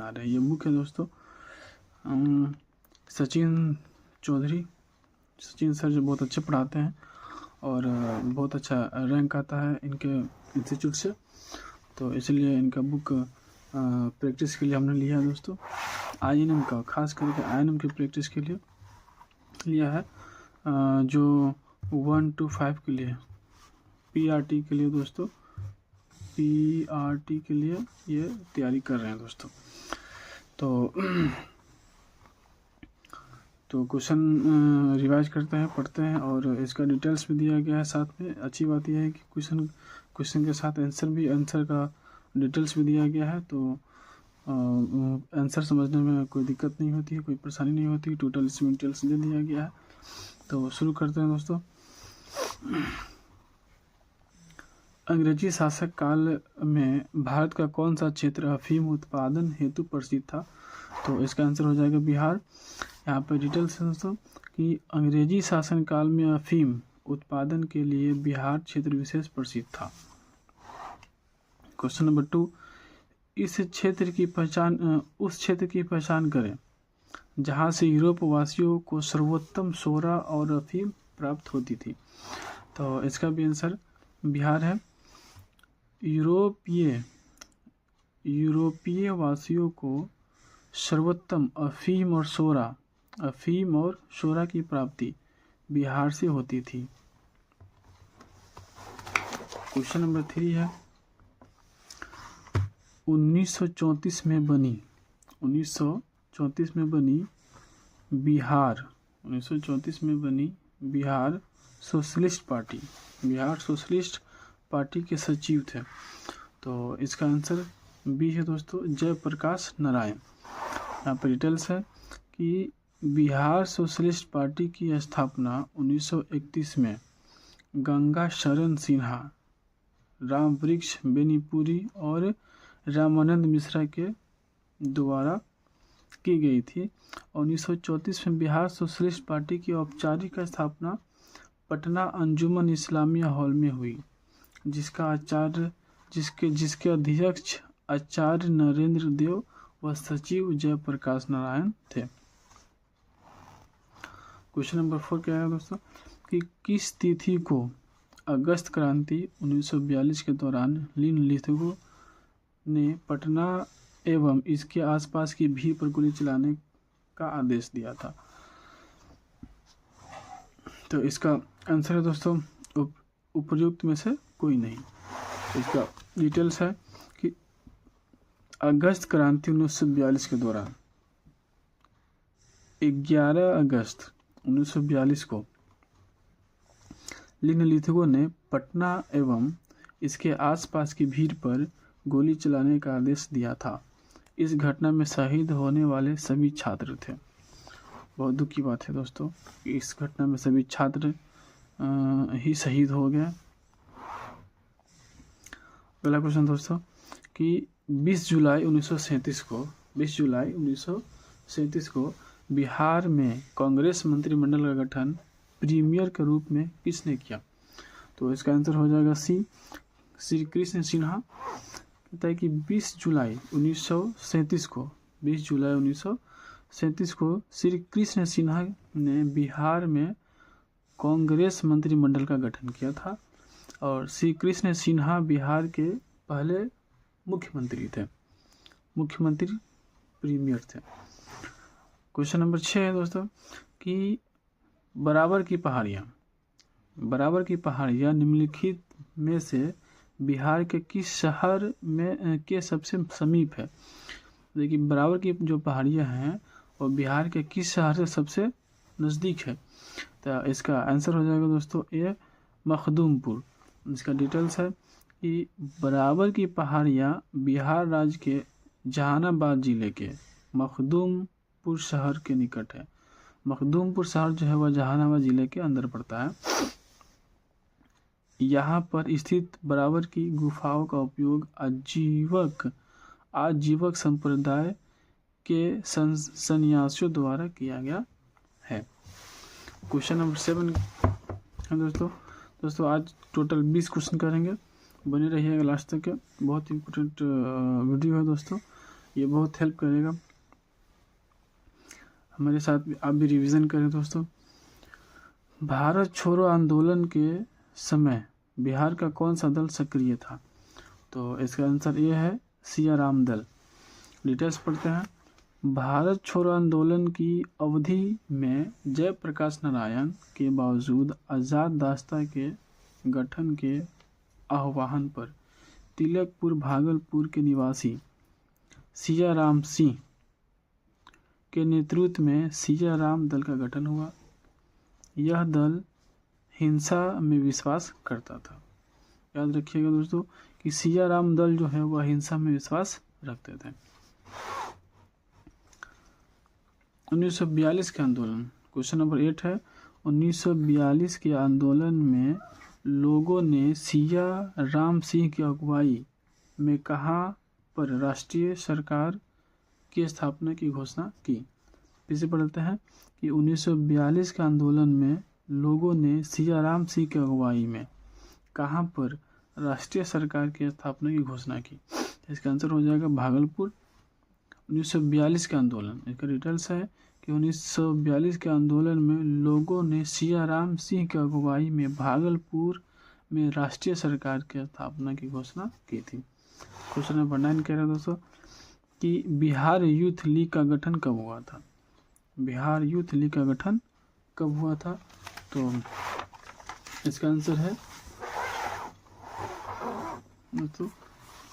बना रहे हैं। ये बुक है दोस्तों सचिन चौधरी। सचिन सर जो बहुत अच्छे पढ़ाते हैं और बहुत अच्छा रैंक आता है इनके इंस्टीट्यूट से, तो इसलिए इनका बुक प्रैक्टिस के लिए हमने लिया है दोस्तों। INM का खास करके INM की प्रैक्टिस के लिए लिया है, जो 1 to 5 के लिए, PRT के लिए दोस्तों, PRT के लिए ये तैयारी कर रहे हैं दोस्तों। तो क्वेश्चन रिवाइज करते हैं, पढ़ते हैं, और इसका डिटेल्स भी दिया गया है साथ में। अच्छी बात यह है कि क्वेश्चन के साथ आंसर का डिटेल्स भी दिया गया है, तो आंसर समझने में कोई दिक्कत नहीं होती है, कोई परेशानी नहीं होती। टोटल इसमें डिटेल्स दे दिया गया है। तो शुरू करते हैं दोस्तों। अंग्रेजी शासक काल में भारत का कौन सा क्षेत्र अफीम उत्पादन हेतु प्रसिद्ध था? तो इसका आंसर हो जाएगा बिहार। यहाँ पर डिटेल्स है दोस्तों कि अंग्रेजी शासन काल में अफीम उत्पादन के लिए बिहार क्षेत्र विशेष प्रसिद्ध था। क्वेश्चन नंबर 2, उस क्षेत्र की पहचान करें जहाँ से यूरोप वासियों को सर्वोत्तम सोरा और अफीम प्राप्त होती थी। तो इसका भी आंसर बिहार है। यूरोपीय वासियों को सर्वोत्तम अफीम और सोरा की प्राप्ति बिहार से होती थी। क्वेश्चन नंबर 3 है, 1934 में बनी बिहार सोशलिस्ट पार्टी के सचिव थे। तो इसका आंसर बी है दोस्तों, जयप्रकाश नारायण। यहाँ पर डिटेल्स है कि बिहार सोशलिस्ट पार्टी की स्थापना 1931 में गंगा शरण सिन्हा, रामवृक्ष बेनीपुरी और रामानंद मिश्रा के द्वारा की गई थी। 1934 में बिहार सोशलिस्ट पार्टी की औपचारिक स्थापना पटना अंजुमन इस्लामिया हॉल में हुई, जिसके अध्यक्ष आचार्य नरेंद्र देव व सचिव जयप्रकाश नारायण थे। क्वेश्चन नंबर 4 क्या है दोस्तों कि किस तिथि को अगस्त क्रांति 1942 के दौरान निम्नलिखितों ने पटना एवं इसके आसपास की भीड़ पर गोली चलाने का आदेश दिया था? तो इसका आंसर है दोस्तों उपयुक्त में से कोई नहीं। इसका डिटेल्स है कि अगस्त क्रांति 1942 के दौरान 11 अगस्त 1942 को निम्नलिखितों ने पटना एवं इसके आसपास की भीड़ पर गोली चलाने का आदेश दिया था। इस घटना में शहीद होने वाले सभी छात्र थे। बहुत दुख की बात है दोस्तों कि इस घटना में सभी छात्र ही शहीद हो गए। पहला क्वेश्चन दोस्तों कि 20 जुलाई 1937 को बिहार में कांग्रेस मंत्रिमंडल का गठन प्रीमियर के रूप में किसने किया? तो इसका आंसर हो जाएगा सी, श्री कृष्ण सिन्हा। कहता है कि 20 जुलाई 1937 को श्री कृष्ण सिन्हा ने बिहार में कांग्रेस मंत्रिमंडल का गठन किया था और श्री कृष्ण सिन्हा बिहार के पहले मुख्यमंत्री प्रीमियर थे। क्वेश्चन नंबर 6 है दोस्तों कि बराबर की पहाड़ियाँ निम्नलिखित में से बिहार के किस शहर में के सबसे समीप है? देखिए बराबर की जो पहाड़ियाँ हैं वो बिहार के किस शहर से सबसे नज़दीक है? तो इसका आंसर हो जाएगा दोस्तों ए, मखदूमपुर। इसका डिटेल्स है कि बराबर की पहाड़ियाँ बिहार राज्य के जहानाबाद जिले के मखदूमपुर शहर के निकट है। मखदूमपुर शहर जो है वह जहानाबाद जिले के अंदर पड़ता है। यहाँ पर स्थित बराबर की गुफाओं का उपयोग आजीवक संप्रदाय के सन्यासियों द्वारा किया गया है। क्वेश्चन नंबर 7 है दोस्तों आज टोटल 20 क्वेश्चन करेंगे, बने रहिएगा लास्ट तक। बहुत इंपॉर्टेंट वीडियो है दोस्तों। ये बहुत हेल्प करेगा। हमारे साथ आप भी रिवीजन करें दोस्तों। भारत छोड़ो आंदोलन के समय बिहार का कौन सा दल सक्रिय था? तो इसका आंसर ये है सिया राम दल। डिटेल्स पढ़ते हैं। भारत छोड़ो आंदोलन की अवधि में जयप्रकाश नारायण के बावजूद आज़ाद दास्ता के गठन के आह्वान पर तिलकपुर भागलपुर के निवासी सिया राम सिंह के नेतृत्व में सिया राम दल का गठन हुआ। यह दल हिंसा में विश्वास करता था। याद रखिएगा दोस्तों कि सिया राम दल जो है वह हिंसा में विश्वास रखते थे। 1942 के आंदोलन, क्वेश्चन नंबर 8 है। 1942 के आंदोलन में लोगों ने सिया राम सिंह की अगुवाई में कहाँ पर राष्ट्रीय सरकार की स्थापना की घोषणा की? फिर से पढ़ते हैं कि 1942 के आंदोलन में लोगों ने सिया राम सिंह की अगुवाई में कहाँ पर राष्ट्रीय सरकार की स्थापना की घोषणा की? इसका आंसर हो जाएगा भागलपुर। 1942 के आंदोलन, इसका डिटेल्स है कि 1942 के आंदोलन में लोगों ने सिया राम सिंह की अगुवाई में भागलपुर में राष्ट्रीय सरकार की स्थापना की घोषणा की थी। क्वेश्चन नंबर 9 कह रहे हैं दोस्तों कि बिहार यूथ लीग का गठन कब हुआ था? बिहार यूथ लीग का गठन कब हुआ था? तो इसका आंसर है दोस्तों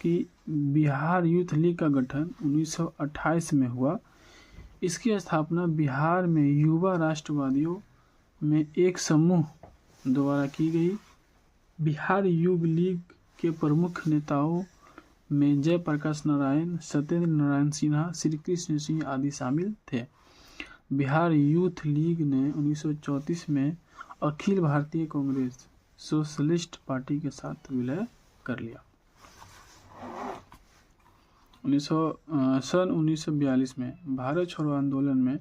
कि बिहार यूथ लीग का गठन 1928 में हुआ। इसकी स्थापना बिहार में युवा राष्ट्रवादियों में एक समूह द्वारा की गई। बिहार युवा लीग के प्रमुख नेताओं में जयप्रकाश नारायण, सत्येंद्र नारायण सिन्हा, श्री कृष्ण सिंह आदि शामिल थे। बिहार यूथ लीग ने 1934 में अखिल भारतीय कांग्रेस सोशलिस्ट पार्टी के साथ विलय कर लिया। 1942 में भारत छोड़ो आंदोलन में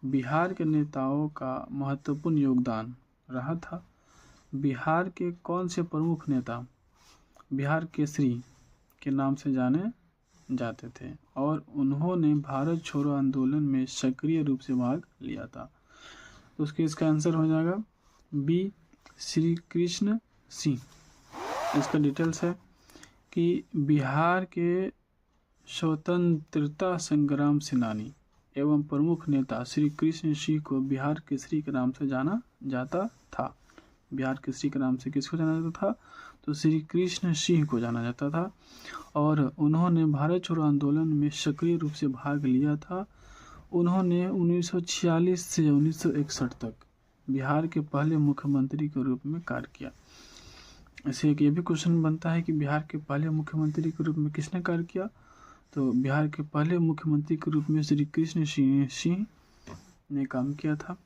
बिहार के नेताओं का महत्वपूर्ण योगदान रहा था। बिहार के कौन से प्रमुख नेता बिहार केसरी के नाम से जाने जाते थे और उन्होंने भारत छोड़ो आंदोलन में सक्रिय रूप से भाग लिया था? तो उसके इसका आंसर हो जाएगा बी, श्री कृष्ण सिंह। इसका डिटेल्स है कि बिहार के स्वतंत्रता संग्राम सेनानी एवं प्रमुख नेता श्री कृष्ण सिंह को बिहार केसरी के नाम से जाना जाता था। बिहार केसरी के नाम से किसको जाना जाता था? तो श्री कृष्ण सिंह को जाना जाता था और उन्होंने भारत छोड़ो आंदोलन में सक्रिय रूप से भाग लिया था। उन्होंने 1946 से 1961 तक बिहार के पहले मुख्यमंत्री के रूप में कार्य किया। ऐसे एक ये भी क्वेश्चन बनता है कि बिहार के पहले मुख्यमंत्री के रूप में किसने कार्य किया? तो बिहार के पहले मुख्यमंत्री के रूप में श्री कृष्ण सिंह ने काम किया था,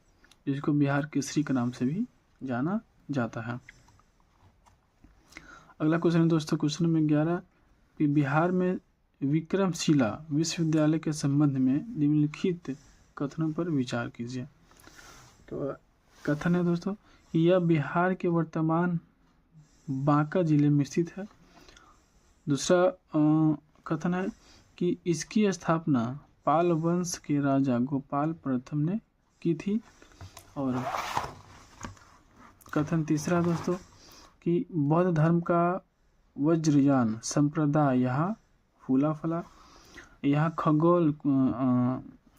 जिसको बिहार केसरी के नाम से भी जाना जाता है। अगला क्वेश्चन है दोस्तों, क्वेश्चन नंबर 11 कि बिहार में विक्रमशिला विश्वविद्यालय के संबंध में निम्नलिखित कथनों पर विचार कीजिए। तो कथन है दोस्तों कि यह बिहार के वर्तमान बांका जिले में स्थित है। दूसरा कथन है कि इसकी स्थापना पाल वंश के राजा गोपाल प्रथम ने की थी। और कथन तीसरा दोस्तों कि बौद्ध धर्म का वज्रयान संप्रदाय यहाँ फूला फला। यहाँ खगोल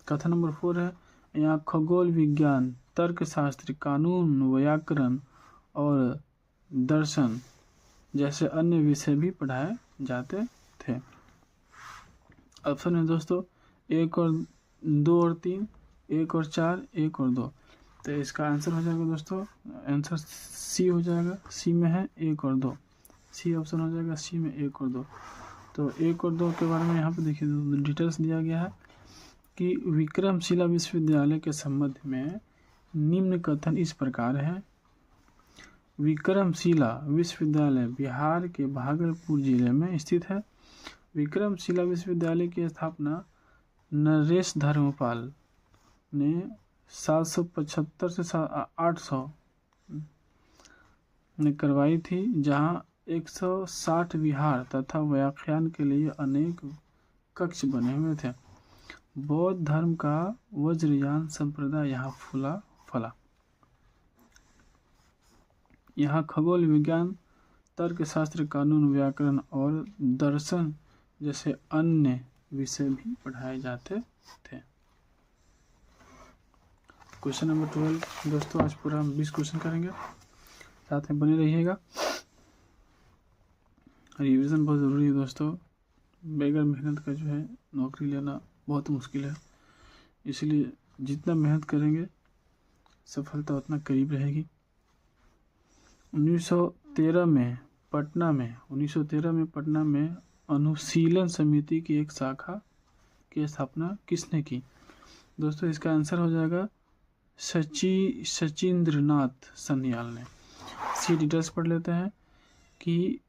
कथन नंबर 4 है, यहाँ खगोल विज्ञान, तर्कशास्त्र, कानून, व्याकरण और दर्शन जैसे अन्य विषय भी पढ़ाए जाते थे। ऑप्शन है दोस्तों 1 और 2 और 3, 1 और 4, 1 और 2। तो इसका आंसर हो जाएगा दोस्तों, आंसर सी हो जाएगा। सी में है 1 और 2, सी ऑप्शन हो जाएगा सी में 1 और 2। तो 1 और 2 के बारे में यहाँ पे देखिए डिटेल्स दिया गया है कि विक्रमशिला विश्वविद्यालय के संबंध में निम्न कथन इस प्रकार है। विक्रमशिला विश्वविद्यालय बिहार के भागलपुर जिले में स्थित है। विक्रमशिला विश्वविद्यालय की स्थापना नरेश धर्मपाल ने 775 से 800 ने करवाई थी, जहां 160 विहार तथा व्याख्यान के लिए अनेक कक्ष बने हुए थे। बौद्ध धर्म का वज्रयान संप्रदाय यहाँ फला। यहाँ खगोल विज्ञान, तर्कशास्त्र, कानून, व्याकरण और दर्शन जैसे अन्य विषय भी पढ़ाए जाते थे। क्वेश्चन नंबर 12 दोस्तों, आज पूरा हम 20 क्वेश्चन करेंगे, साथ में बने रहिएगा। रिवीजन बहुत ज़रूरी है दोस्तों, बगैर मेहनत का जो है नौकरी लेना बहुत मुश्किल है, इसलिए जितना मेहनत करेंगे सफलता उतना करीब रहेगी। 1913 में पटना में अनुशीलन समिति की एक शाखा की स्थापना किसने की? दोस्तों इसका आंसर हो जाएगा सचिंद्रनाथ सान्याल ने। सी डिटेल्स पढ़ लेते हैं कि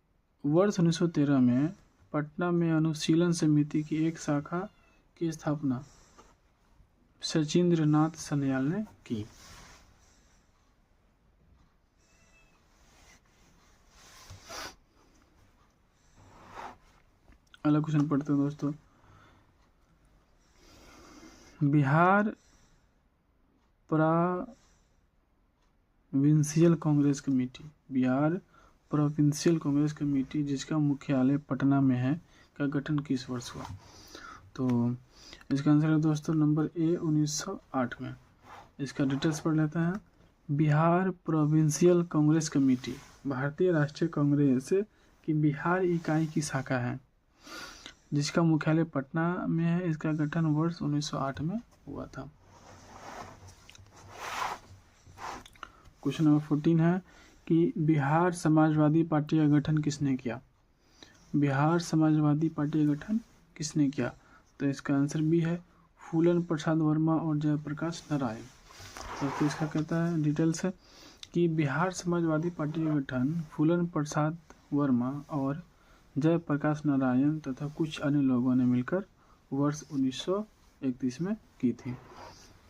वर्ष 1913 में पटना में अनुशीलन समिति की एक शाखा की स्थापना सचिंद्रनाथ सान्याल ने की। अगला क्वेश्चन पढ़ते हैं दोस्तों। बिहार प्रोविंशियल कांग्रेस कमेटी जिसका मुख्यालय पटना में है का गठन किस वर्ष हुआ? तो इसका आंसर है दोस्तों नंबर ए 1908 में। इसका डिटेल्स पढ़ लेते हैं। बिहार प्रोविंशियल कांग्रेस कमेटी भारतीय राष्ट्रीय कांग्रेस की बिहार इकाई की शाखा है जिसका मुख्यालय पटना में है। इसका गठन वर्ष 1908 में हुआ था। क्वेश्चन नंबर 14 है कि बिहार समाजवादी पार्टी का गठन किसने किया? बिहार समाजवादी पार्टी का गठन किसने किया? तो इसका आंसर बी है फूलन प्रसाद वर्मा और जयप्रकाश नारायण। तो इसका कहता है डिटेल्स है कि बिहार समाजवादी पार्टी का गठन फूलन प्रसाद वर्मा और जयप्रकाश नारायण तथा कुछ अन्य लोगों ने मिलकर वर्ष 1931 में की थी।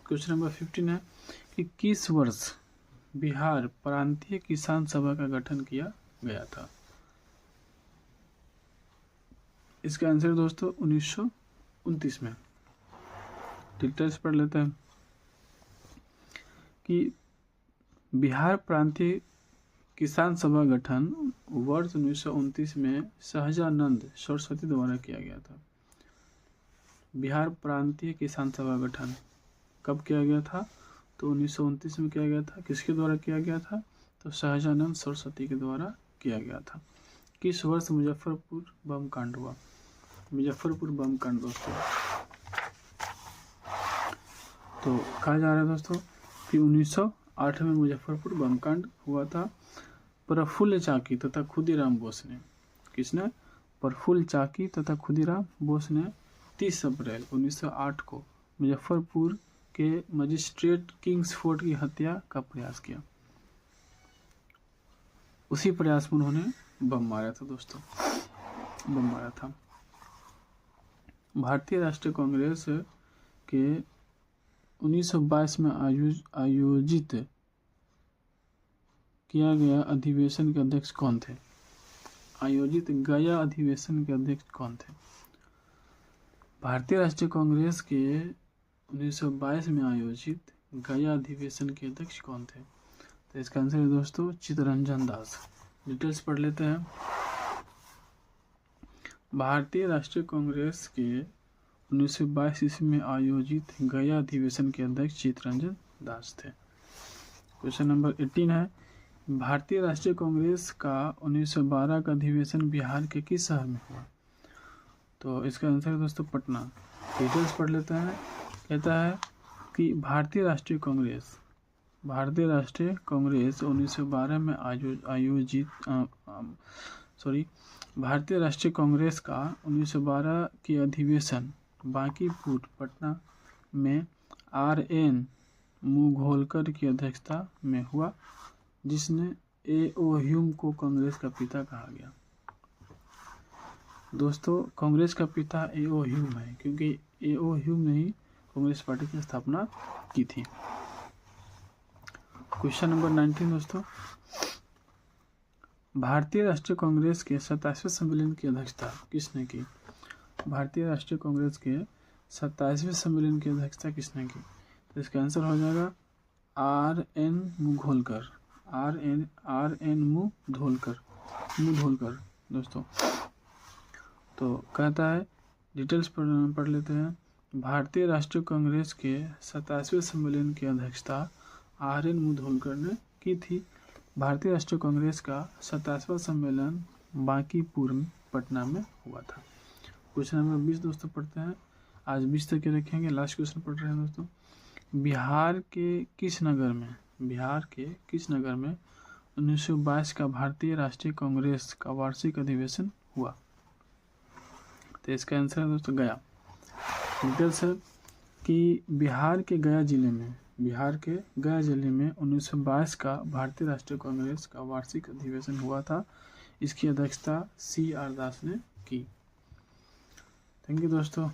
क्वेश्चन नंबर 15 है कि किस वर्ष बिहार प्रांतीय किसान सभा का गठन किया गया था? इसका आंसर दोस्तों 1929 में। डिटेल्स पढ़ लेते हैं कि बिहार प्रांतीय किसान सभा गठन वर्ष 1929 में सहजानंद सरस्वती द्वारा किया गया था। बिहार प्रांतीय किसान सभा गठन कब किया गया था? तो 1929 में किया गया था। किसके द्वारा किया गया था? तो सहजानंद सरस्वती के द्वारा किया गया था। किस वर्ष मुजफ्फरपुर बम कांड हुआ? मुजफ्फरपुर बम कांड दोस्तों तो कहा जा रहा है दोस्तों कि 1908 में मुजफ्फरपुर बम कांड हुआ था। प्रफुल्ल चाकी तथा खुदीराम बोस ने, किसने? प्रफुल्ल चाकी तथा खुदीराम बोस ने 30 अप्रैल 1908 को मुजफ्फरपुर के मजिस्ट्रेट किंग्सफोर्ड की हत्या का प्रयास किया। उसी प्रयास में उन्होंने बम मारा था दोस्तों, बम मारा था। भारतीय राष्ट्रीय कांग्रेस के 1922 में आयोजित किया गया अधिवेशन के अध्यक्ष कौन थे? आयोजित गया अधिवेशन के अध्यक्ष कौन थे? भारतीय राष्ट्रीय कांग्रेस के 1922 में आयोजित गया अधिवेशन के अध्यक्ष कौन थे? तो इसका आंसर है दोस्तों चित्तरंजन दास। डिटेल्स पढ़ लेते हैं। भारतीय राष्ट्रीय कांग्रेस के 1922 ईस्वी में आयोजित गया अधिवेशन के अध्यक्ष चित्तरंजन दास थे। क्वेश्चन नंबर 18 है भारतीय राष्ट्रीय कांग्रेस का 1912 का अधिवेशन बिहार के किस शहर में हुआ? तो इसका आंसर है दोस्तों पटना। डिटेल्स पढ़ लेते हैं। कहता है कि भारतीय राष्ट्रीय कांग्रेस 1912 में भारतीय राष्ट्रीय कांग्रेस का 1912 की अधिवेशन बांकीपुर पटना में RN मुघोलकर की अध्यक्षता में हुआ, जिसने A.O. ह्यूम को कांग्रेस का पिता कहा गया। दोस्तों कांग्रेस का पिता A.O. ह्यूम है क्योंकि A.O. ह्यूम ने ही कांग्रेस पार्टी की स्थापना की थी। क्वेश्चन नंबर 19 दोस्तों, भारतीय राष्ट्रीय कांग्रेस के 27वें सम्मेलन की अध्यक्षता किसने की? भारतीय राष्ट्रीय कांग्रेस के 27वें सम्मेलन की अध्यक्षता किसने की? तो इसका आंसर हो जाएगा R.N. मुघोलकर। R.N. मुधोलकर दोस्तों। तो कहता है, डिटेल्स पढ़ लेते हैं। भारतीय राष्ट्रीय कांग्रेस के 27वें सम्मेलन की अध्यक्षता R.N. मुधोलकर ने की थी। भारतीय राष्ट्रीय कांग्रेस का 27वां सम्मेलन बांकीपुर पटना में हुआ था। क्वेश्चन नंबर 20 दोस्तों पढ़ते हैं। आज 20 तक के रखेंगे, लास्ट क्वेश्चन पढ़ रहे हैं दोस्तों। बिहार के किस नगर में 1922 का भारतीय राष्ट्रीय कांग्रेस का वार्षिक अधिवेशन हुआ? तो इसका आंसर है दोस्तों गया। डिटेल्स है कि बिहार के गया जिले में 1922 का भारतीय राष्ट्रीय कांग्रेस का वार्षिक अधिवेशन हुआ था। इसकी अध्यक्षता C.R. दास ने की। थैंक यू दोस्तों।